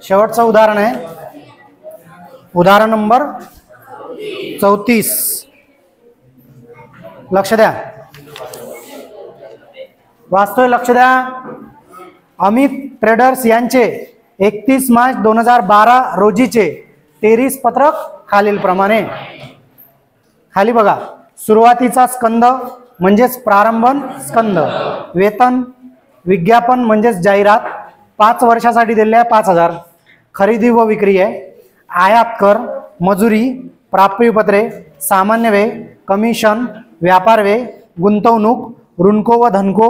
शेवटचं उदाहरण आहे उदाहरण नंबर 34. लक्ष द्या, वाचतोय, लक्ष द्या. अमित ट्रेडर्स यांचे 31 मार्च 2012 रोजीचे टेरिस पत्रक खालील प्रमाणे. खाली बघा, सुरुवातीचा स्कंद म्हणजेच प्रारंभन स्कंद, वेतन, विज्ञापन म्हणजेच जाहिरात 5 वर्षासाठी दिले आहे 5000, खरेदी व विक्री आहे, आयात कर, मजुरी, प्राप्तिपत्रे, सामान्य व्यय, कमिशन, व्यापार व्यय, गुंतवणूक, ऋणको व धनको,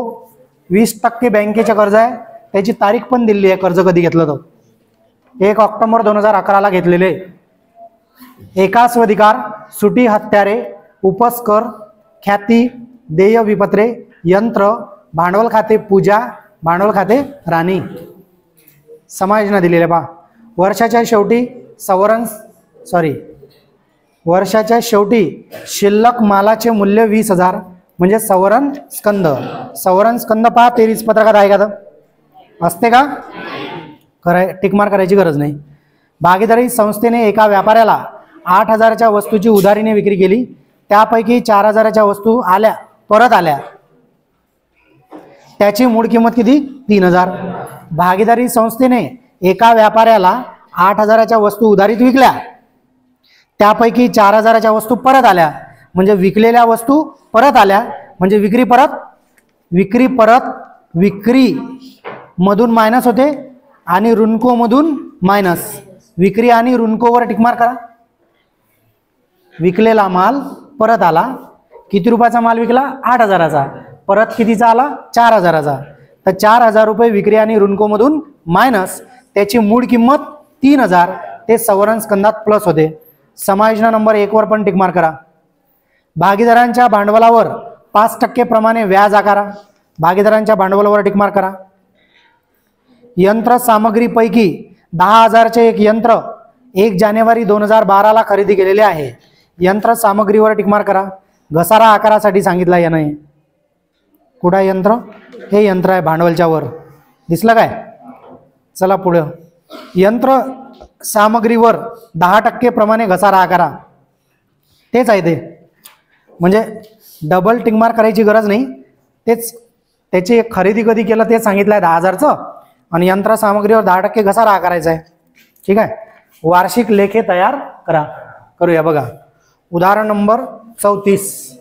20% बँकेचे कर्ज आहे, त्याची तारीख पण दिली आहे, कर्ज कधी घेतलं तर 1 ऑक्टोबर 2011 घेतलेले. एकास अधिकार, सुटी हत्यारे, उपस्कर, ख्याती, देय विपत्रे, यंत्र, भांडवल खाते पूजा, भांडवल खाते राणी. समायोजन दिलेले पहा. वर्षाच्या शेवटी शिल्लक मालाचे मूल्य 20,000 म्हणजे सवरण स्कंद. सवरण स्कंद पहा, टेरिस पत्रकात आहे का? असते का? टिकमार करायची गरज नाही. भागीदारी संस्थेने एका व्यापाऱ्याला 8,000च्या वस्तूची उधारीने विक्री केली, त्यापैकी 4,000च्या वस्तू परत आल्या, त्याची मूळ किंमत किती? 3,000. भागीदारी संस्थेने एका व्यापाऱ्याला 8,000च्या वस्तू उधारीत विकल्या, त्यापैकी 4,000च्या वस्तू परत आल्या, म्हणजे विकलेल्या वस्तू परत आल्या, म्हणजे विक्री मधून मायनस होते आणि ऋणको मधून मायनस. विक्री आणि ऋणकोवर टिकमार करा. विकलेला माल परत आला, किती रुपयाचा माल विकला? 8,000चा, परत कितीचा आला? 4,000चा. तर 4,000 रुपये विक्री आणि ऋणको मधून मायनस, त्याची मूळ किंमत 3,000, ते सवरण स्कंदात प्लस होते. समायोजन नंबर 1 वर पण टिकमार करा. भागीदारांच्या भांडवलावर 5% प्रमाणे व्याज आकारा. भागीदारांच्या भांडवलावर टिकमार करा. यंत्र सामग्रीपैकी 10,000चे एक यंत्र 1 जानेवारी 2012 खरेदी केलेले आहे. यंत्र सामग्रीवर टिकमार करा. घसारा आकारासाठी सांगितला याने. कुठं यंत्र? हे यंत्र आहे भांडवलच्या वर, दिसलं काय? चला पुढे. यंत्र सामग्रीवर 10% प्रमाणे घसारा आकारा. तेच आहे ते, म्हणजे डबल टिकमार करायची गरज नाही. तेच, त्याची खरेदी कधी केलं ते सांगितलं आहे 10,000चं, आणि यंत्र सामग्रीवर 10% घसारा आकारायचा आहे. ठीक आहे. वार्षिक लेखे तयार करा. करूया बघा. उदाहरण नंबर 34.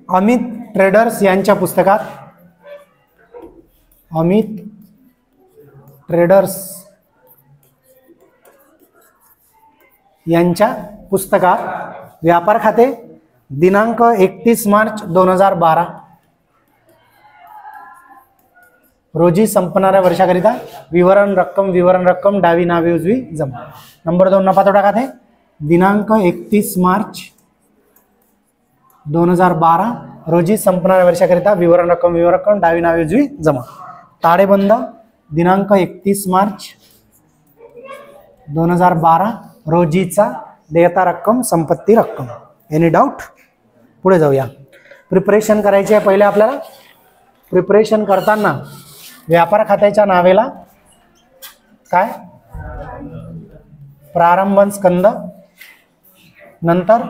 अमित ट्रेडर्स यांच्या पुस्तकात, अमित ट्रेडर्स यांच्या पुस्तकात व्यापार खाते दिनांक 31 मार्च 2012 रोजी संपणाऱ्या वर्षाकरिता विवरण रक्कम डावी नावे उजवी जमा. नंबर 2 नफा तोटा खाते दिनांक 31 मार्च 2012 रोजी संपणाऱ्या वर्षाकरिता विवरण रक्कम डावी नावे उजवी जमा. ताळेबंद दिनांक 31 मार्च 2012 रोजीचा देयता रक्कम, संपत्ती रक्कम. Any doubt? पुढे जाऊया. प्रिपरेशन करायची आहे. पहिले आपल्याला प्रिपरेशन करताना व्यापार खात्याच्या नावेला काय? प्रारंभन स्कंद, नंतर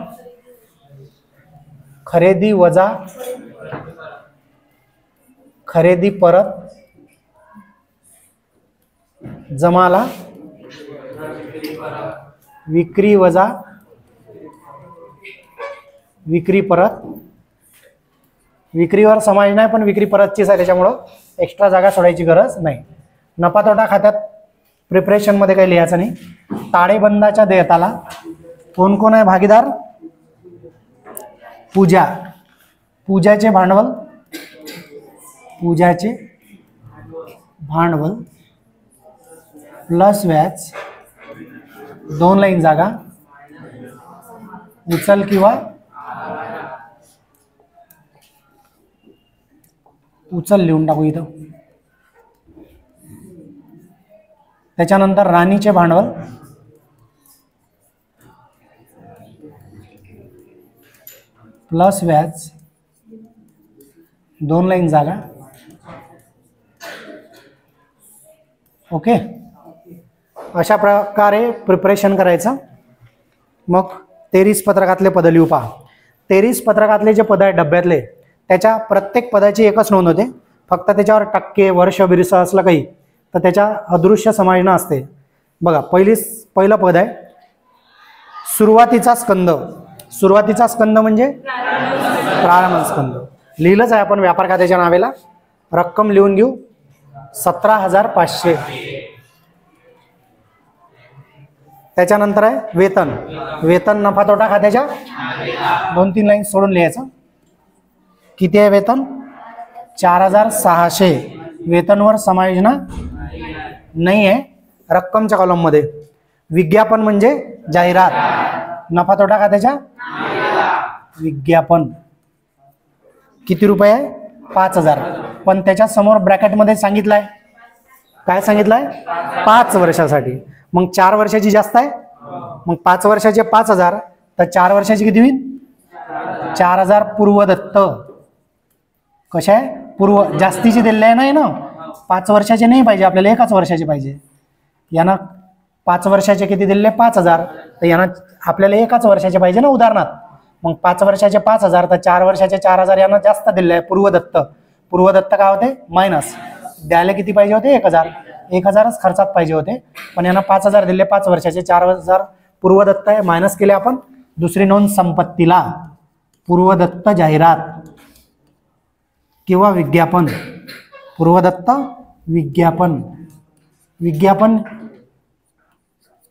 खरेदी वजा खरेदी परत, जमाला विक्री वजा विक्री परत. विक्रीवर समायोजन आहे, पण विक्री परतचीच आहे, त्याच्यामुळं एक्स्ट्रा जागा सोडायची गरज नाही. नफा तोटा खात्यात प्रिपरेशन मध्ये काही लिहायचं नाही. ताळेबंदाच्या देयताला कोण कोण आहे भागीदार? पूजाचे भांडवल प्लस व्याज, 2 लाईन जागा, उचल किंवा उचल लिहून टाकू इथं. त्याच्यानंतर राणीचे भांडवल प्लस व्याज, 2 लाईन जागा, ओके, अशा प्रकारे प्रिपरेशन करायचं. मग 23 पत्रकातले पद लिहू. पहा, 23 पत्रकातले जे पद आहेत डब्यातले, त्याच्या प्रत्येक पदाची एकच नोंद होते. फक्त त्याच्यावर टक्के, वर्ष, बिरस असलं काही तर त्याच्या अदृश्य समायोजन असते. बघा, पहिलं पद आहे सुरुवातीचा स्कंद. सुरुवातीचा स्कंद म्हणजे प्रारंभ स्कंद. लिहिलंच आहे आपण व्यापार खात्याच्या नावेला. रक्कम लिहून घेऊ 17,500. त्याच्यानंतर आहे वेतन. वेतन नफा तोटा खात्याच्या 2-3 लाईन सोडून लिहायचं. किती आहे वेतन? 4,600. वेतनवर समायोजना नाही आहे रक्कमच्या कॉलममध्ये. विज्ञापन म्हणजे जाहिरात. नफा तोटा खात्याच्या विज्ञापन किती रुपये आहे? 5,000. पण त्याच्या समोर ब्रॅकेटमध्ये सांगितलंय, काय सांगितलंय? 5 वर्षासाठी. मग 4 वर्षाची जास्त आहे. मग 5 वर्षाचे 5,000 तर 4 वर्षाची किती होईल? 4,000 पूर्वदत्त. कशा आहे? पूर्व. जास्तीची दिलेली आहे नाही ना, 5 वर्षाचे नाही पाहिजे आपल्याला, 1 वर्षाचे पाहिजे. यानं 5 वर्षाचे किती दिले? 5,000. तर यानं आपल्याला 1 वर्षाचे पाहिजे ना उदाहरणार्थ. मग 5 वर्षाचे 5,000 तर 4 वर्षाचे 4,000 यानं जास्त दिले आहे पूर्वदत्त. पूर्वदत्त काय होते? मायनस. द्यायला किती पाहिजे होते? 1,000. 1,000च खर्चात पाहिजे होते, पण यानं 5,000 दिले. 5 वर्षाचे 4,000 पूर्वदत्त आहे, मायनस केले आपण. दुसरी नोंद संपत्तीला पूर्वदत्त जाहिरात किंवा विज्ञापन. पूर्वदत्त विज्ञापन. विज्ञापन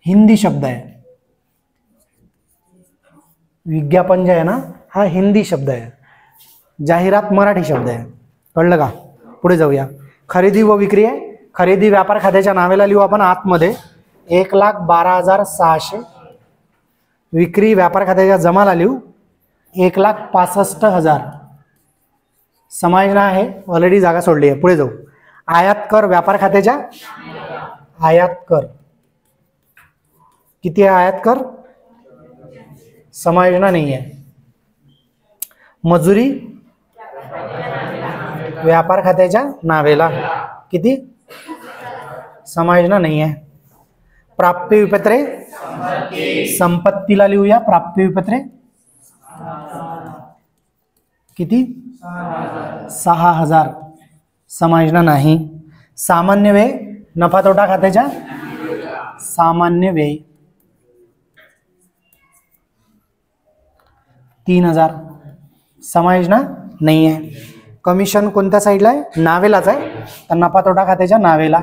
हिंदी शब्द आहे. विज्ञापन जे आहे ना, हा हिंदी शब्द आहे. जाहिरात मराठी शब्द आहे. कळलं का? पुढे जाऊया. खरेदी व विक्री आहे. खरेदी व्यापार खात्याच्या नावेला लिहू आपण आतमध्ये 1,12,600. विक्री व्यापार खात्याच्या जमाला लिहू 1,65,000. समायोजन आहे, ऑलरेडी जागा सोडली आहे. पुढे जाऊ. आयात कर व्यापार खात्याच्या. आयात कर किती आहे? आयात कर समायोजना नाही आहे. मजुरी व्यापार खात्याच्या नावेला किती? समायोजना नाही आहे. प्राप्य विपत्रे संपत्तीला लिहूया. प्राप्य विपत्रे किती? 6,000. समायोजना नाही. सामान्य व्यय नफा तोटा खात्याच्या सामान्य व्यय 3,000. समायोजना नाही आहे. कमिशन कोणत्या साईडला आहे? नावेलाच आहे. तर नफा तोटा खात्याच्या नावेला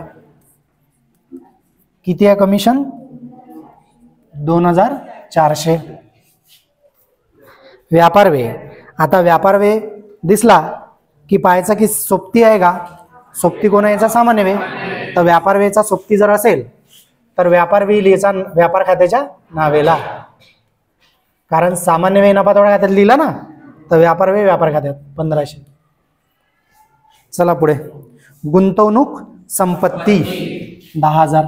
किती आहे कमिशन? 2,400. व्यापार व्यय. आता व्यापार व्यय दिसला की पाहायचं की सोबती आहे का? सोबती कोण आहे? याचा सामान्य व्यय. तर व्यापार व्ययचा सोबती जर असेल तर व्यापार व्यय लिहायचा व्यापार खात्याच्या नावेला. कारण सामान्य व्यय नफा तोटा खात्यात लिहिला ना, तर व्यापार व्यय व्यापार खात्यात 1,500. चला पुढे. गुंतवणूक संपत्ती 10,000.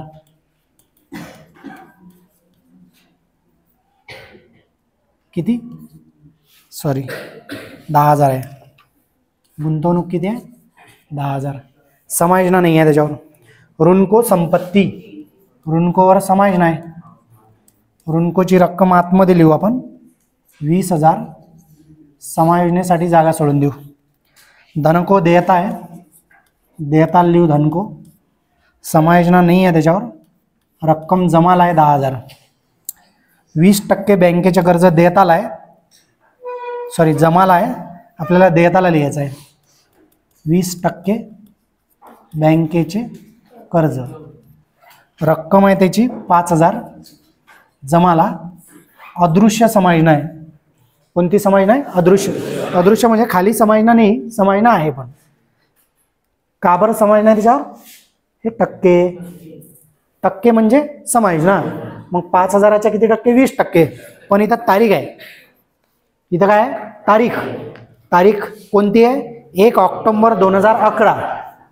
किती? सॉरी 10,000 आहे. गुंतवणूक किती आहे? 10,000. समायोजना नाही आहे त्याच्यावर. ऋणको संपत्ती. ऋणकोवर समायोजना आहे. ऋणकोची रक्कम आतमध्ये लिहू आपण 20,000. समायोजनेसाठी जागा सोडून देऊ. धनको देयता आहे. देयता लिहू धनको. समायोजना नाही आहे त्याच्यावर. रक्कम जमाला आहे 10,000. 20% बँकेचे कर्ज देयताला आहे, सॉरी जमाला आहे. आपल्याला देयताला लिहायचं आहे. 20% बँकेचे कर्ज. रक्कम आहे त्याची 5,000. जमाला. अदृश्य समायोजना आहे. कोणती समायोजना आहे? अदृश्य. अदृश्य म्हणजे खाली समायोजना नाही, समायोजना आहे. पण का बरं समायोजना आहे त्याच्यावर? हे टक्के. टक्के म्हणजे समायोजना. मग 5,000च्या किती टक्के? 20%. पण इथं तारीख आहे. इथं काय आहे? तारीख. तारीख कोणती आहे? 1 ऑक्टोबर 2011.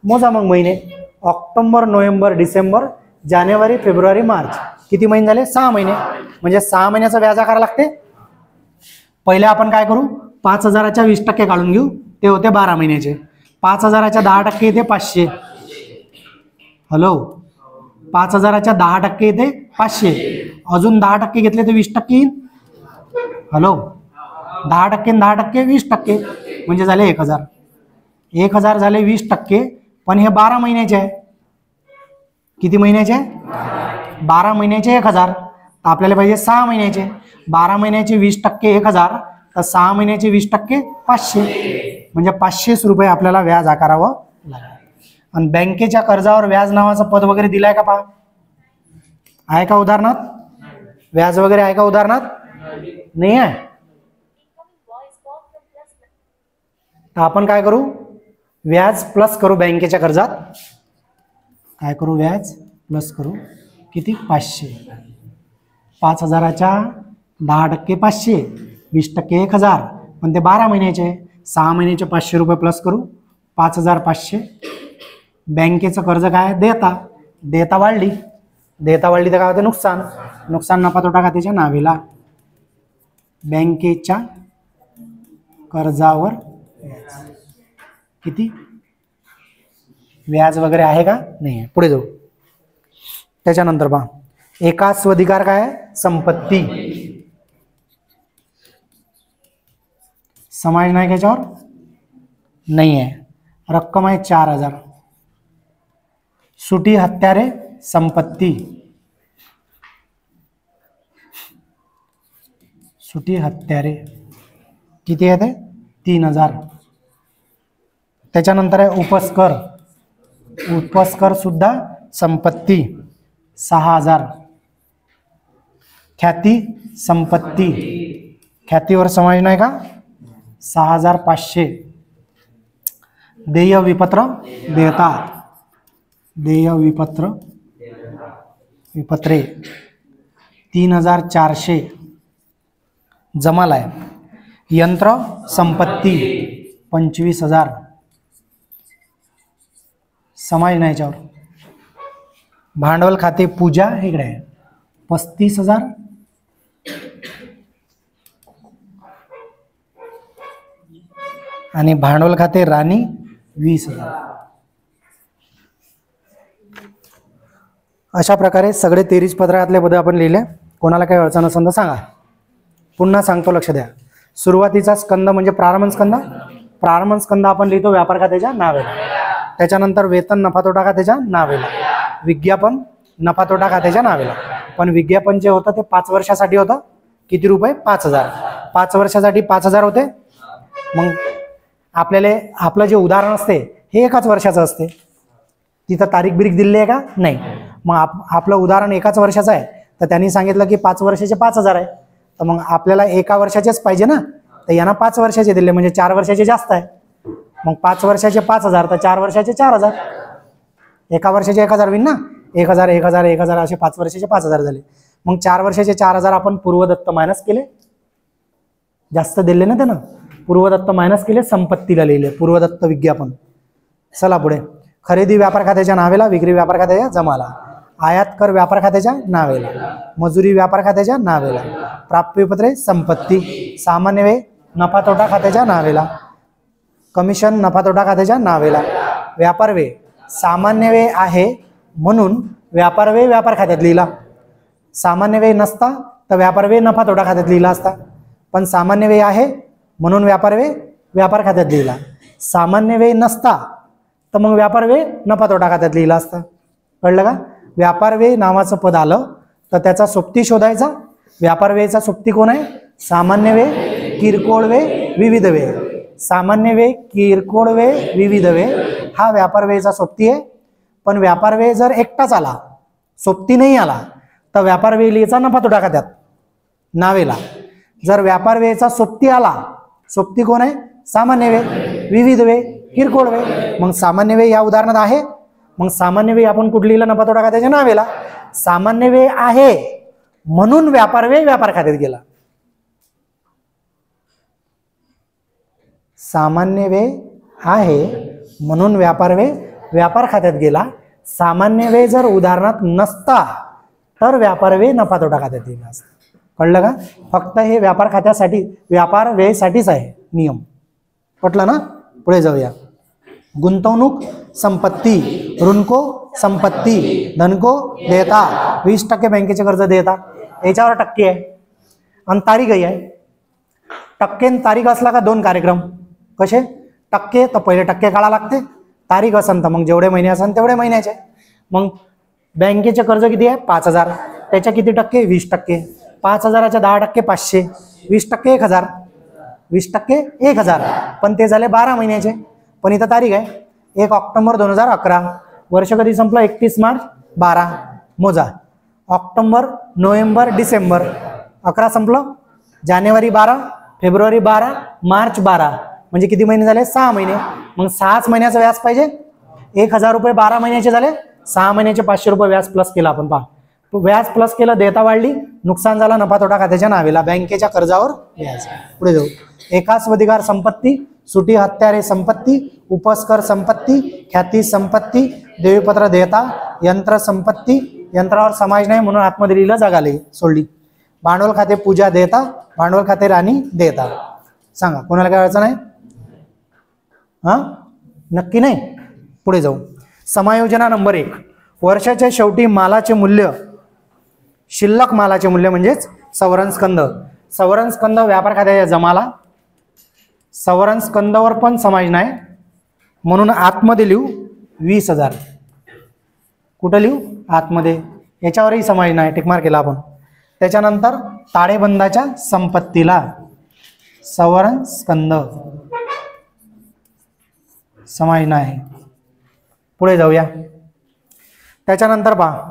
मोजा मग महिने. ऑक्टोबर, नोव्हेंबर, डिसेंबर, जानेवारी, फेब्रुवारी, मार्च. किती महिने झाले? 6 महिने. म्हणजे 6 महिन्याचा व्याज आकारा लागते. पहिले आपण काय करू? 5,000च्या 20% काढून घेऊ. ते होते 12 महिन्याचे. 5,000च्या 10% येते 500. हॅलो, 5,000च्या 10% येते 500, अजून 10% घेतले तर 20% येईल. हॅलो, 10% 10% 20%, म्हणजे झाले 1,000. 1,000 झाले 20%, पण हे 12 महिन्याचे आहे. किती महिन्याचे आहे? 12 महिन्याचे 1,000. आपल्याला पाहिजे 6 महिन्याचे. 12 महिन्याचे 20% 1,000, तर 6 महिन्याचे 20% 500, म्हणजे 500 रुपये आपल्याला व्याज आकारावं लागेल. आणि बँकेच्या कर्जावर व्याज नावाचं पद वगैरे दिलाय का? पहा, आहे का उदाहरणात? व्याज वगैरे आहे का उदाहरणात? नाही आहे. तर आपण काय करू? व्याज प्लस करू बँकेच्या कर्जात. काय करू? व्याज प्लस करू. किती? 500. 5,000च्या 10% 500, 20% 1,000, पण ते 12 महिन्याचे. 6 महिन्याचे 500 रुपये प्लस करू. 5,500. बँकेचं कर्ज काय? देता. देता वाढली. देता वाढली तर काय होते? नुकसान. नुकसान नफा तोटा खात्याच्या नावेला. बँकेच्या कर्जावर व्याज. किती? व्याज वगैरे आहे का? नाही आहे. पुढे जाऊ. त्याच्यानंतर पहा, एका स्वाधिकार काय? संपत्ती. समाज नाही का याच्यावर? नाही आहे. रक्कम आहे 4,000. सुटी हत्यारे संपत्ती. सुटी हत्यारे किती आहे ते? 3,000. त्याच्यानंतर आहे उपस्कर. उपस्कर सुद्धा संपत्ती 6,000. ख्याती संपत्ती. ख्यातीवर समाज नाही का? 6,500. देय विपत्र देता. देय विपत्र विपत्रे 3,400. जमाल आहे. यंत्र संपत्ती 25,000. समाज नाही याच्यावर. भांडवल खाते पूजा इकडे आहे 35,000. आणि भांडवल खाते राणी 20,000. अशा प्रकारे सगळे 23 पत्रातले पद आपण लिहिले. कोणाला काही अडचण असेल तर सांगा. पुन्हा सांगतो, लक्ष द्या. सुरुवातीचा स्कंद म्हणजे प्रारंभ स्कंद. प्रारंभ स्कंद आपण लिहितो व्यापार खात्याच्या नावेला. त्याच्यानंतर वेतन नफा तोटा खात्याच्या नावेला. विज्ञापन नफा तोटा खात्याच्या नावेला. पण विज्ञापन जे होतं ते 5 वर्षासाठी होतं. किती रुपये? 5,000. 5 वर्षासाठी 5,000 होते. मग आपल्याला आपलं जे उदाहरण असते हे 1 वर्षाचं असते. तिथं तारीख बिरीख दिली आहे का? नाही. मग आपलं उदाहरण 1 वर्षाचं आहे, तर त्यांनी सांगितलं की 5 वर्षाचे 5,000 आहे. तर मग आपल्याला 1 वर्षाचेच पाहिजे ना, तर यांना 5 वर्षाचे दिले, म्हणजे 4 वर्षाचे जास्त आहे. मग 5 वर्षाचे 5,000 तर 4 वर्षाचे 4,000. 1 वर्षाचे 1,000 होईल ना. 1,000 1,000 1,000 असे 5 वर्षाचे 5,000 झाले. मग 4 वर्षाचे 4,000 आपण पूर्वदत्त मायनस केले. जास्त दिले ना त्यानं. पूर्वदत्त मायनस केले, संपत्तीला लिहिले पूर्वदत्त विज्ञापन. चला पुढे. खरेदी व्यापार खात्याच्या नावेला. विक्री व्यापार खात्याच्या जमाला. आयात कर व्यापार खात्याच्या नावेला. मजुरी व्यापार खात्याच्या नावेला. प्राप्यपत्रे संपत्ती. सामान्य व्यय नफा तोटा खात्याच्या नावेला. कमिशन नफा तोटा खात्याच्या नावेला. व्यापार व्यय सामान्य व्यय आहे म्हणून व्यापार व्यय व्यापार खात्यात लिहिला. सामान्य व्यय नसता तर व्यापार व्यय नफा तोटा खात्यात लिहिला असता. पण सामान्य व्यय आहे म्हणून व्यापार व्यय व्यापार खात्यात लिहिला. सामान्य व्यय नसता तर मग व्यापार व्यय नफा तोटा खात्यात लिहिला असता. कळलं का? व्यापार व्यय नावाचं पद आलं तर त्याचा सोबती शोधायचा. व्यापार व्ययचा सोबती कोण आहे? सामान्य व्यय, किरकोळ व्यय, विविध व्यय. सामान्य व्यय, किरकोळ व्यय, विविध व्यय हा व्यापार व्ययचा सोबती आहे. पण व्यापार व्यय जर एकटाच आला, सोबती नाही आला, तर व्यापार व्यय लिहायचा नफा तोटा खात्यात नावेला. जर व्यापार व्ययचा सोबती आला, सोबती कोण आहे? सामान्य व्यय, विविध व्यय, किरकोळ व्यय. मग सामान्य व्यय या उदाहरणात आहे. मग सामान्य व्यय आपण कुठे लिहिलं? नफा तोटा खात्याच्या नावेला. सामान्य व्यय आहे म्हणून व्यापार व्यय व्यापार खात्यात गेला. सामान्य व्यय आहे म्हणून व्यापार व्यय व्यापार खात्यात गेला. सामान्य व्यय जर उदाहरणात नसता तर व्यापार व्यय नफा तोटा खात्यात गेला असता. कळलं का? फक्त हे व्यापार खात्यासाठी, व्यापार व्ययसाठीच आहे नियम. पटलं ना? पुढे जाऊया. गुंतवणूक संपत्ती, ऋण को संपत्ती, धन को देयता, 20% बँकेचे कर्ज देयता, याच्यावर टक्के आहे आणि तारीखही आहे. टक्के आणि तारीख असला का दोन कार्यक्रम. कसे? टक्के तर पहिले टक्के काढा लागते, तारीख असन तर मग जेवढे महिने असन तेवढे महिन्याचे. मग बँकेचे कर्ज किती आहे? 5,000, त्याच्या किती टक्के? 20%. 5,000च्या 10% 500, 20% 1,000, 20% 1,000. पण ते झाले 12 महिन्याचे. पण इथं तारीख आहे 1 ऑक्टोबर 2011. वर्ष कधी संपलं? 31 मार्च 12. मोजा. ऑक्टोबर, नोव्हेंबर, डिसेंबर 11 संपलं. जानेवारी 12, फेब्रुवारी 12, मार्च 12. म्हणजे किती महिने झाले? 6 महिने. मग 6 महिन्याचं व्याज पाहिजे. 1,000 रुपये 12 महिन्याचे झाले. 6 महिन्याचे 500 रुपये व्याज प्लस केला आपण. पहा, व्याज प्लस केलं, देयता वाढली, नुकसान झाला, नफा तोटा खात्याच्या नावेला, बँकेच्या कर्जावर व्याज. पुढे जाऊ. एकास्वाधिकार संपत्ती, सुटी हत्यारे संपत्ती, उपस्कर संपत्ती, ख्याती संपत्ती, देवीपत्र देयता, यंत्र संपत्ती, यंत्रावर समाज नाही म्हणून आतमध्ये लिहिलं, जागा सोडली. भांडवल खाते पूजा देयता, भांडवल खाते राणी देयता. सांगा कोणाला काय अडचण आहे? हा, नक्की नाही. पुढे जाऊ. समायोजना नंबर 1. वर्षाच्या शेवटी मालाचे मूल्य, शिल्लक मालाचे मूल्य म्हणजेच सवरण स्कंद. सवरण स्कंद व्यापार खात्याच्या जमाला. सवरण स्कंदावर पण समाज नाही म्हणून आतमध्ये लिहू 20,000. कुठं लिहू? आतमध्ये. याच्यावरही समाज नाही, टिकमार केला आपण. त्याच्यानंतर ताळेबंदाच्या संपत्तीला सवरण स्कंद समाज नाही. पुढे जाऊया. त्याच्यानंतर पहा,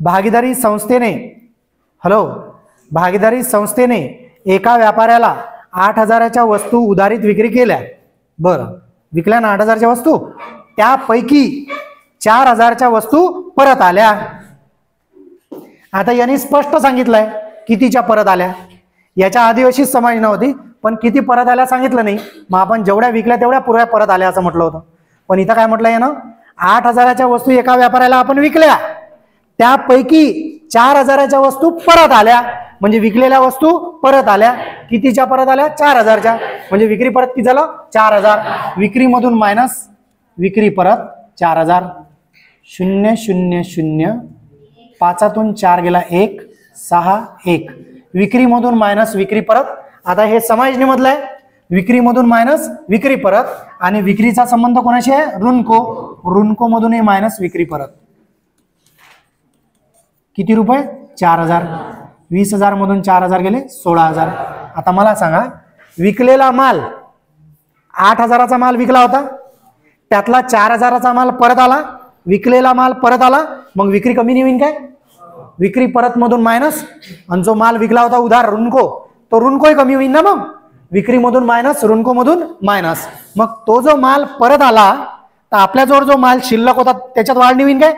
भागीदारी संस्थेने, हॅलो, भागीदारी संस्थेने एका व्यापाऱ्याला 8,000च्या वस्तू उधारीत विक्री केल्या. बरं, विकल्या ना 8,000च्या वस्तू, त्यापैकी 4,000च्या वस्तू परत आल्या. आता यांनी स्पष्ट सांगितलंय कितीच्या परत आल्या. याच्या आधी अशीच समाज नव्हती, पण किती परत आल्या सांगितलं नाही. मग आपण जेवढ्या विकल्या तेवढ्या पुऱ्या परत आल्या असं म्हटलं होतं. पण इथं काय म्हटलं यानं? 8,000च्या वस्तू एका व्यापाऱ्याला आपण विकल्या, त्यापैकी 4,000च्या वस्तू परत आल्या. म्हणजे विकलेल्या वस्तू परत आल्या. कितीच्या परत आल्या? 4,000च्या. म्हणजे विक्री परत किती झालं? 4,000. विक्रीमधून मायनस विक्री परत 4,000. 0 0 0, 5तून 4 गेला 1, 6 1. विक्रीमधून मायनस विक्री परत. आता हे समायोजने मधलं आहे. विक्रीमधून मायनस विक्री परत, आणि विक्रीचा संबंध कोणाशी आहे? ऋणको. ऋणको मधूनही मायनस विक्री परत. किती रुपये? 4,000. 20,000 मधून 4,000 गेले 16,000. आता मला सांगा, विकलेला माल 8,000चा माल विकला होता, त्यातला 4,000चा माल परत आला, विकलेला माल परत आला, मग विक्री कमी नाही होईल काय? विक्री परत मधून मायनस, आणि जो माल विकला होता उधार ऋणको, तो ऋणकोही कमी होईल ना. मग विक्री मधून मायनस, ऋणको मधून मायनस. मग तो जो माल परत आला, तर आपल्याजवळ जो माल शिल्लक होता त्याच्यात वाढ नाही होईल काय?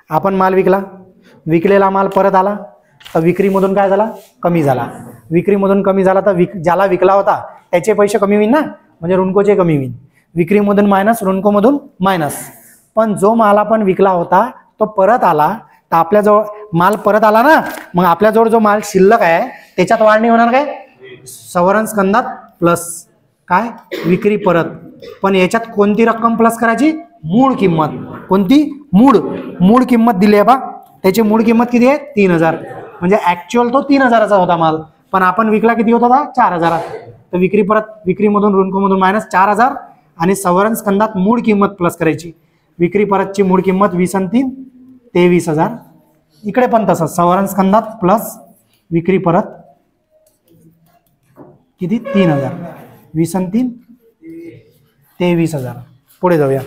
आपण माल विकला, विकलेला माल परत आला, तर विक्रीमधून काय झाला? कमी झाला. विक्रीमधून कमी झाला तर ज्याला विकला होता त्याचे पैसे कमी होईल ना, म्हणजे ऋणकोचे कमी होईल. विक्रीमधून मायनस, ऋणकोमधून मायनस. पण जो माल आपण विकला होता तो परत आला, तर आपल्याजवळ माल परत आला ना, मग आपल्याजवळ जो माल शिल्लक आहे त्याच्यात वाढ नाही होणार काय? सवरण स्कंदात प्लस काय? विक्री परत. पण याच्यात कोणती रक्कम प्लस करायची? मूळ किंमत. कोणती? मूळ किंमत दिली आहे बा. त्याची मूळ किंमत किती आहे? 3,000. म्हणजे ऍक्च्युअल तो 3,000चा होता माल, पण आपण विकला किती होता? 4,000. तर विक्री परत, विक्रीमधून ऋणकोमधून मायनस 4,000, आणि सवरण स्कंदात मूळ किंमत प्लस करायची. विक्री परतची मूळ किंमत 20 आणि 3 23,000. इकडे पण तसं, सवरण स्कंदात प्लस विक्री परत किती? 3,000. 20 आणि 3 23,000. पुढे जाऊया.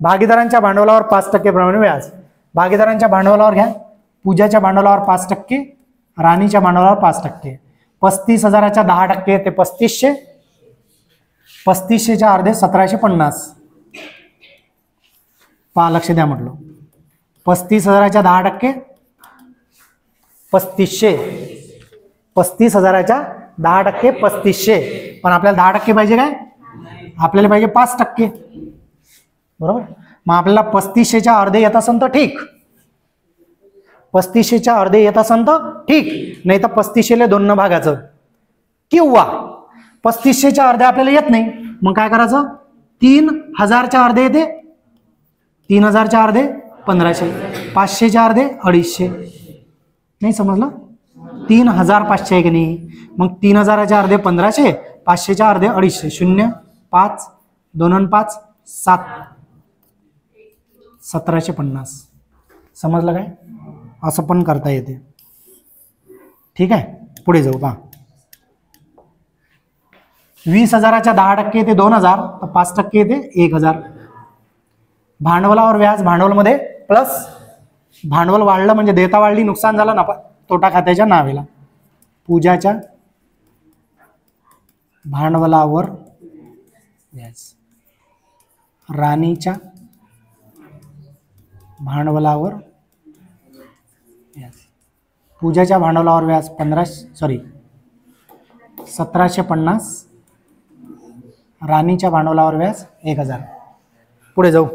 भागीदारांच्या भांडवलावर 5% प्रमाणे व्याज. भागीदारांच्या भांडवलावर घ्या. पूजाच्या भांडवलावर 5%, राणीच्या भांडवलावर 5%. 35,000च्या 10% ते 3,500. 3,500च्या अर्धे 1,750. पहा, लक्ष द्या म्हटलं. 35,000च्या 10% 3,500. 35,000च्या 10% 3,500. पण आपल्याला 10% पाहिजे काय? आपल्याला पाहिजे 5%. बरोबर. मग आपल्याला 35,000च्या अर्धे येत असेल तर ठीक, 35,000च्या अर्धे येत असेल तर ठीक, नाही तर 35,000ला 2 भागाचं. किंवा 3500च्या अर्धे आपल्याला येत नाही, मग काय करायचं, 3000च्या अर्धे येते, 3000च्या अर्धे 1500, 500च्या अर्धे 250. नाही समजलं, 3500 आहे की नाही, मग 3000च्या अर्धे 1500, 500च्या अर्धे 250, 0 5 2 5 7, 1750. समजलं काय, असं पण करता येते. ठीक आहे, पुढे जाऊ पहा. 20,000च्या 10% येते 2000, तर 5% येते 1000. भांडवलावर व्याज, भांडवलमध्ये प्लस, भांडवल वाढलं म्हणजे देता वाढली, नुकसान झालं, नफा तोटा खात्याच्या नावेला. पूजाच्या भांडवलावर व्याज, राणीच्या भांडवलावर व्याज. पूजाच्या भांडवलावर व्याज 1750, राणीच्या भांडवलावर व्याज 1000. पुढे जाऊ.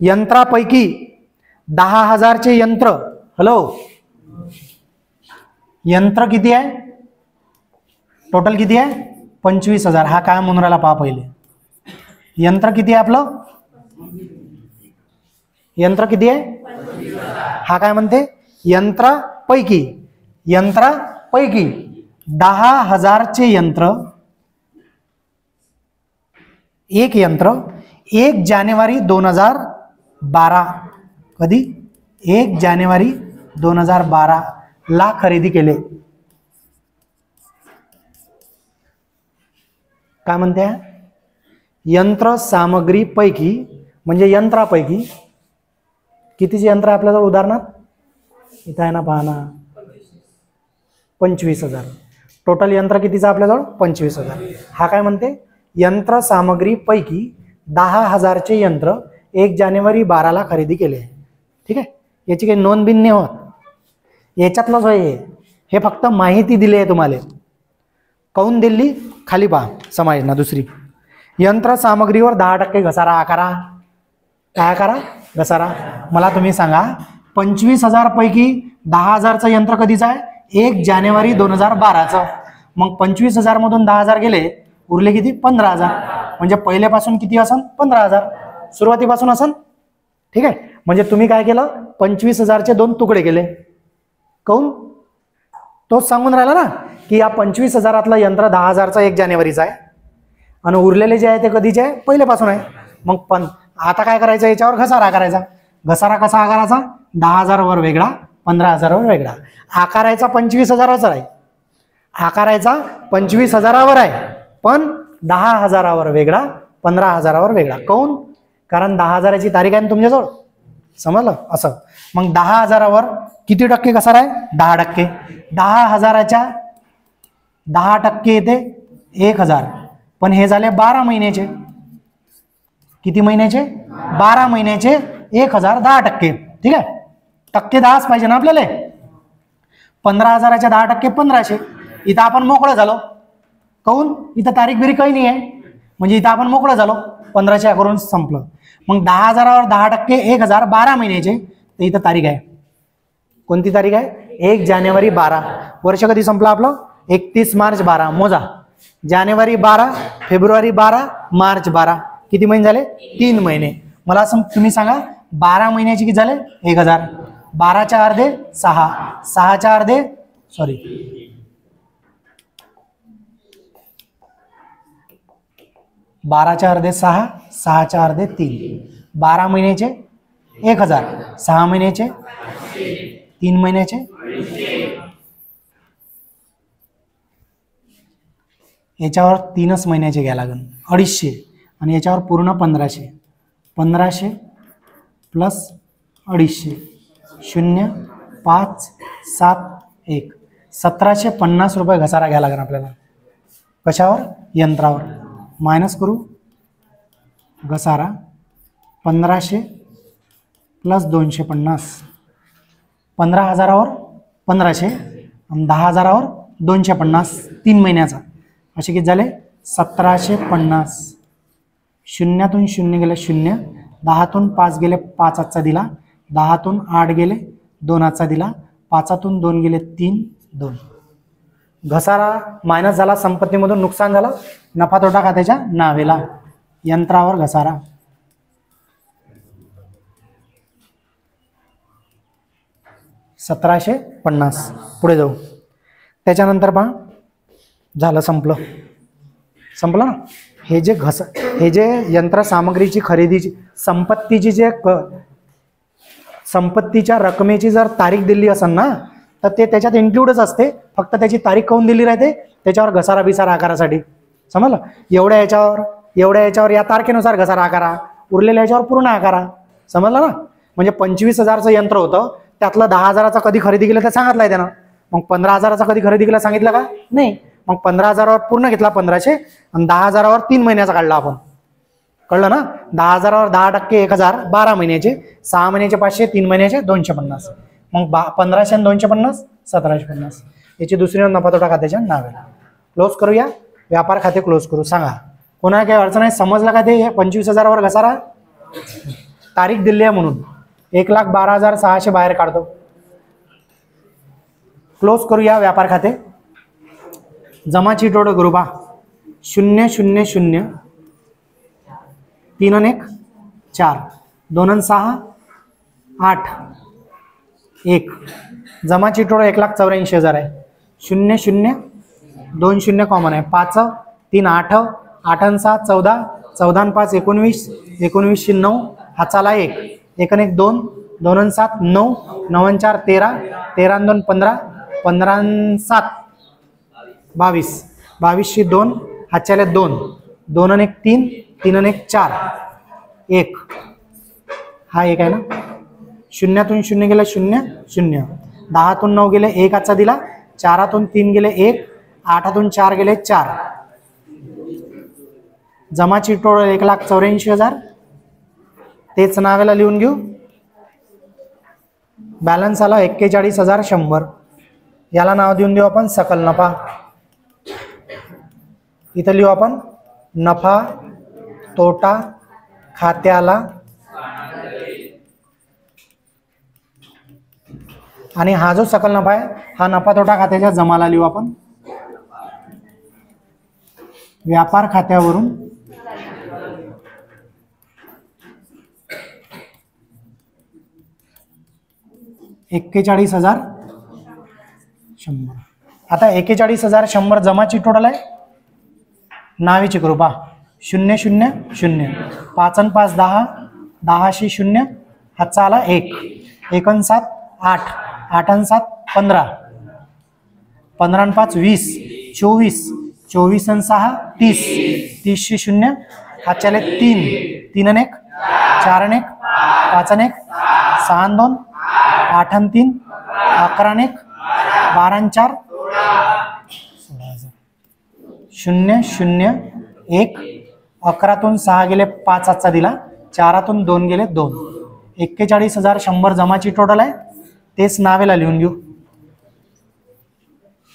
यंत्रापैकी 10,000चे यंत्र, हॅलो, यंत्र किती आहे, टोटल किती आहे, 25,000. हा काय म्हणून राहिला पहा पहिले, यंत्र किती आहे आपलं, यंत्र किती आहे, हा काय म्हणते, यंत्रापैकी 10,000चे यंत्र, एक यंत्र 1 जानेवारी 2012, कधी, 1 जानेवारी 2012 ला खरेदी केले. काय म्हणते, यंत्र सामग्रीपैकी, म्हणजे यंत्रापैकी कितीचे यंत्र आहे आपल्याजवळ, उदाहरणार्थ इथं आहे ना, पहा ना, 25,000. टोटल यंत्र कितीचं आपल्याजवळ, 25,000. हा काय म्हणते, यंत्र सामग्रीपैकी 10,000चे यंत्र 1 जानेवारी 2012 खरेदी केले. ठीक आहे, याची काही नोंद बिन नाही होत, याच्यातलंच होय हे फक्त माहिती दिली आहे तुम्हाला. काऊन दिली, खाली पहा, समायोजना दुसरी. यंत्र सामग्रीवर 10% घसारा आकारा. काय करा, घसारा. मला तुम्ही सांगा, 25,000 पैकी 10,000चं यंत्र कधीचं आहे, 1 जानेवारी 2012चं. मग 25,000 मधून 10,000 गेले, उरले किती, 15,000. म्हणजे पहिल्यापासून किती असन, 15,000 सुरुवातीपासून असन. ठीक आहे, म्हणजे तुम्ही काय केलं, 25,000चे 2 तुकडे केले. काऊन, तोच सांगून राहिला ना की या 25,000तलं यंत्र 10,000चं 1 जानेवारीचं आहे, आणि उरलेले जे आहे ते कधीचे आहे, पहिल्यापासून आहे. मग पण आता काय करायचं, याच्यावर घसारा करायचा. घसारा कसा आकाराचा, 10,000 वर वेगळा, 15,000 वर वेगळा. आकारायचा 25,000वर आहे, आकारायचा 25,000वर आहे, पण 10,000वर वेगळा, 15,000वर वेगळा. काऊन, कारण 10,000ची तारीख आहे तुमच्याजवळ. समजलं असं. मग 10,000वर किती टक्के घसारा आहे, 10%. 10,000च्या 10% येते 1,000, पण हे झाले 12 महिन्याचे. किती महिन्याचे, 12 महिन्याचे 1,000, 10%. ठीक आहे, टक्के 10च पाहिजे ना आपल्याला. 15,000च्या 10% 1500. इथं आपण मोकळं झालो. काऊन, इथं तारीख बिरी काही नाही आहे, म्हणजे इथं आपण मोकळं झालो, 1500 करून संपलं. मग 10,000वर 10% 1,000, 12 महिन्याचे. तर इथं तारीख आहे, कोणती तारीख आहे, 1 जानेवारी 12. वर्ष कधी संपलं आपलं, 31 मार्च 12. मोजा, जानेवारी 12, फेब्रुवारी 12, मार्च 12. किती महिने झाले, 3 महिने. मला तुम्ही सांगा, 12 महिन्याचे किती झाले, 1,000. 12च्या अर्धे 6, 6च्या अर्धे 12च्या अर्धे 6, 6च्या अर्धे 3. 12 महिन्याचे 1,000, 6 महिन्याचे 3 महिन्याचे, याच्यावर 3च महिन्याचे घ्या लागेल, 250. आणि याच्यावर पूर्ण 1500. 1500 प्लस 250, 0 5 7 1, 1750 रुपये घसारा घ्या लागेल आपल्याला. कशावर, यंत्रावर. मायनस करू, घसारा 1500 प्लस 250. 15,000वर 1500 आणि 10,000वर 250, 3 महिन्याचा. असे किती झाले, 1750. शून्यातून 0 गेले 0, 10तून 5 गेले 5 आजचा दिला, 10तून 8 गेले 2 आजचा दिला, 5तून 2 गेले 3, 2. घसारा मायनस झाला, संपत्तीमधून नुकसान झालं, नफा तोटा खात्याच्या नावेला. यंत्रावर घसारा. $1750. पुढे जाऊ. त्याच्यानंतर पहा, झालं, संपलं ना. हे जे यंत्रसामग्रीची खरेदीची संपत्तीची संपत्तीच्या रकमेची जर तारीख दिली असेल ना, तर ते त्याच्यात इन्क्लूडच असते. फक्त त्याची तारीख काऊन दिली राहते, त्याच्यावर घसारा बिसारा आकारासाठी. समजलं. एवढ्या याच्यावर या तारखेनुसार घसारा आकारा, उरलेल्या याच्यावर पूर्ण आकारा. समजलं ना. म्हणजे 25,000चं यंत्र होतं, त्यातलं 10,000चं कधी खरेदी केलं तर सांगितलं आहे त्यानं. मग 15,000चं कधी खरेदी केलं सांगितलं का? नाही. मग 15,000वर पूर्ण घेतला 1500 आणि 10,000वर 3 महिन्याचा काढला आपण. कळलं ना. 10,000वर 10% 1,000, 12 महिन्याचे, 6 महिन्याचे 500, 3 महिन्याचे 250. मग 1500 आणि 250 1750. याची दुसरी नोंद नफा तोटा खात्याच्या नावाला. क्लोज करूया. व्यापार खाते क्लोज करू. सांगा कोणाला काही अडचण आहे? समजलं का ते? 25,000वर घसारा तारीख दिली आहे म्हणून 1,12,600 बाहेर काढतो. क्लोज करूया व्यापार खाते. जमा चिटोड करू पा. 0 0 0 3 आणि 1 4 2 आणि 6 8 1. जमा चिटोड 1,84,000 आहे. 0 0 2 0 कॉमन आहे. 5 3 8 8 आणि 6 14 14 आणि 5 19 19 9 हाचाला 1 1 आणि 1 2 2 आणि 7 9 9 आणि 4 13 13 आणि 2 15 15 आणि 7 22 22 2 हाच्याला 2 2 आणि 1 3 3 आणि 1 4 1. हा 1 आहे ना. 0 0 गेले 0 0. 10 9 गेले 1 आजचा दिला. 4 3 गेले 1. 8 4 गेले 4. जमा चिटोड 1,84,000. तेच नावाला लिहून घेऊ. बॅलन्स आला 41,100. याला नाव देऊन देऊ आपण सकल नफा. इथं लिहू आपण नफा तोटा खात्याला. आणि हा जो सकल नफा आहे हा नफा तोटा खात्याच्या जमाला लिहू आपण. व्यापार खात्यावरून $41,100. आता 41,100 जमाची टोटल आहे. नावीची करू पा. 0 0 0 5 आणि 5 10 10 0 हातचा आला 1 1 आणि 7 8 8 आणि 7 15 15 आणि 5 20 24 24 आणि 6 30 30 0 हातच्याले 3 3 आणि 1 4 आणि 1 5 आणि 1 6 आणि 2 8 आणि 3 11 आणि 1 12 आणि 4 0 0 1 11 6 गेले 5 आजचा दिला. 4 2 गेले 2. 41,100 जमाची टोटल आहे. तेच नावेला लिहून घेऊ.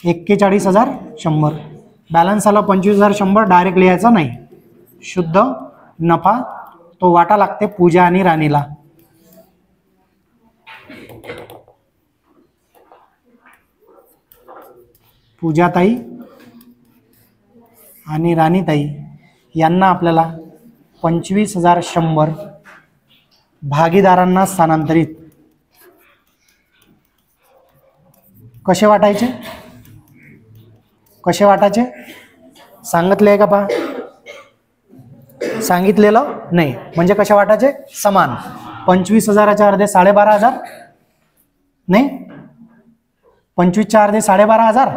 41,100. बॅलन्स आला 25,100. डायरेक्ट लिहायचा नाही. शुद्ध नफा तो वाटा लागते पूजा आणि राणीला. पूजाताई आणि राणीताई यांना आपल्याला 25,100 भागीदारांना स्थानांतरित. कसे वाटायचे? कसे वाटायचे सांगितले आहे का पहा? सांगितलेलं नाही. म्हणजे कसे वाटायचे? समान. 25,000च्या अर्धे 12,500 नाही. 25च्या अर्धे 12,500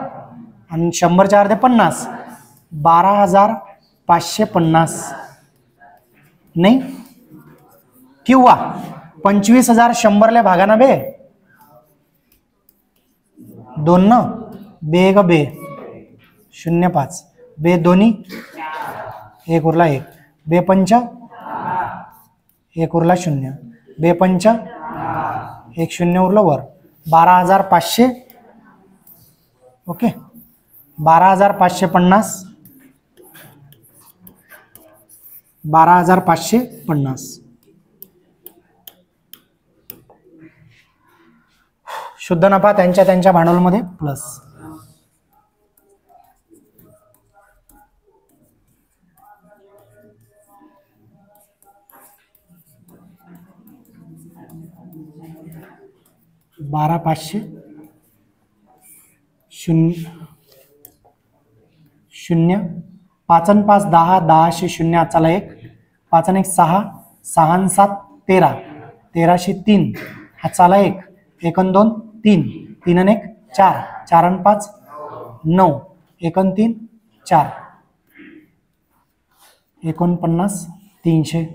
आणि 100च्या अर्धे 50 12,550 नाही. किंवा 25,100 भागाना बे 2 न बे ग बे 0,5 बे दोन्ही 1 उरला 1 बे 5 1 उरला 0 बे 5 1 0 उरलं वर 12,500. ओके. 12,550 12,550. शुद्ध नफा त्यांच्या भांडवलमध्ये प्लस. 12,500 0 0 5 आणि 5 10 10 0 हाताला 1 5 आणि 1 6 6 आणि 7 13 13 3 हाताला 1 1 आणि 2 3 3 आणि 1 4 4 आणि 5 9 1 आणि 3 4 49 300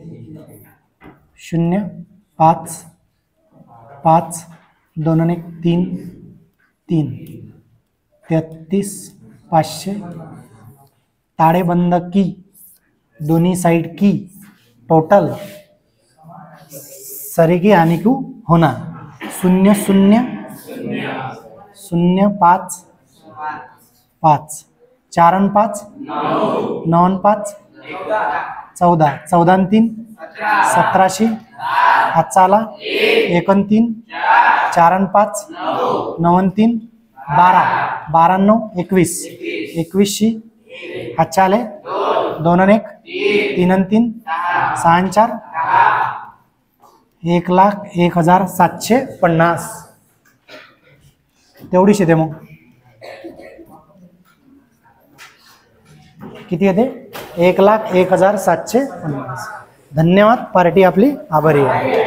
0 5 5 2 आणि 1 3 3 33 500 ताळेबंद की दोन्ही साइड की टोटल सरेगी आणि क्यू होना 0 0 0 5 5 4 आणि 5 9 आणि 5 14 14 आणि 3 1700 हाताला 1 आणि 3 4 आणि 5 9 आणि 3 12 12 आणि 9 21 21 हाताले 2 आणि 1 3 आणि 3 6 आणि 4 1,01,750 तेवढीच येते मग किती येते 1,01,750. धन्यवाद. पार्टी आपली आभारी आहे.